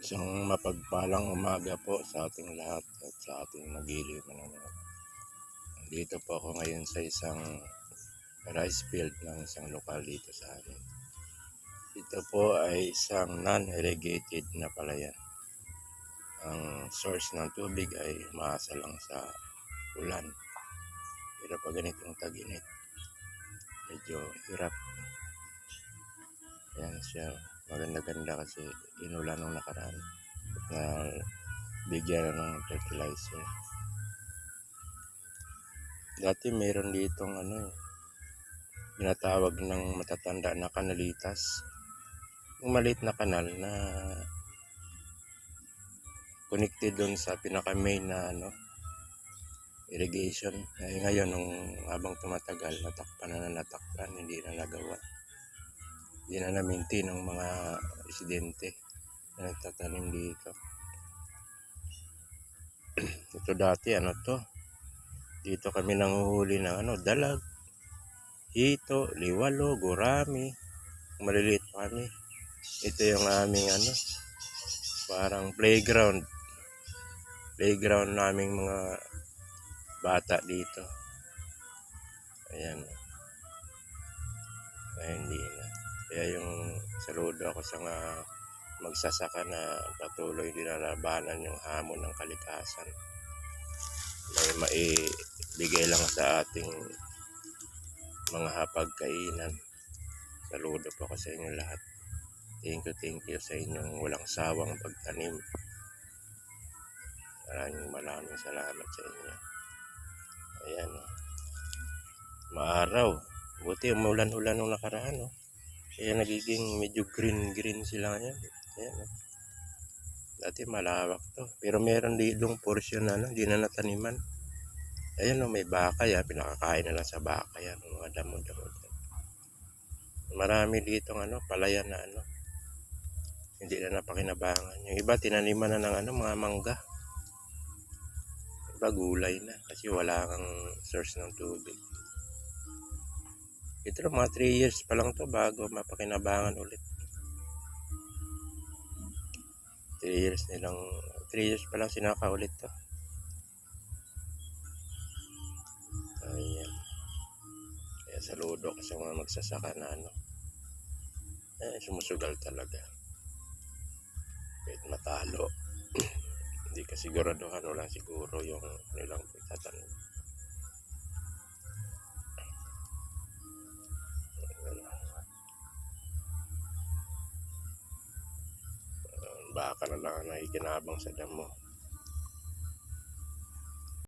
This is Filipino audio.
Isang mapagpalang umaga po sa ating lahat at sa ating nagiliw manonood. Dito po ako ngayon sa isang rice field ng isang lokal dito sa amin. Ito po ay isang non-irrigated na palayan. Ang source ng tubig ay umaasa lang sa ulan. Pero pag ganitong tag-init, medyo hirap. Ayan siya. Maganda-ganda kasi inulan nung nakaraan. Na bigyan ng fertilizer. Dati meron ditong tinatawag ng matatanda na kanalitas. Yung maliit na kanal na connected doon sa pinaka main na irrigation. Ay ngayon nung habang tumatagal, natakpan, hindi na nagawa. Hindi na na-maintain ng mga residente na nagtatanim dito. Ito dati dito kami nanguhuli ng dalag, hito, liwalo, gurami. Maliliit pa kami. Ito yung aming parang playground naming mga bata dito. Ayan. Ay, hindi na. Kaya yung saludo ako sa mga magsasaka na patuloy dinalabanan yung hamon ng kalikasan. May maibigay lang sa ating mga hapagkainan. Saludo po ako sa inyo lahat. Thank you sa inyong walang sawang pagtanim. Maraming salamat sa inyo. Ayan. Maaraw. Buti umulan-ulan nung nakaraan. Kaya nagiging medyo green sila ngayon. Ayan. Dati malawak to. Pero meron ditong portion na hindi na nataniman. Ayan may baka yan. Pinakakain na lang sa baka yan. Mga damo-damo. Marami ditong palayan na hindi na napakinabangan. Yung iba tinaniman na ng mga mangga. Iba gulay na kasi wala kang source ng tubig. Ito mga 3 years pa lang to bago mapakinabangan ulit. 3 years pa lang sinaka ulit to. Ayan. Kaya saludo ko sa mga magsasaka na sumusugal talaga. Kahit matalo. Hindi ka siguraduhan, wala siguro yung nilang pagtatanim. Baka na lang nakikinabang sa damo.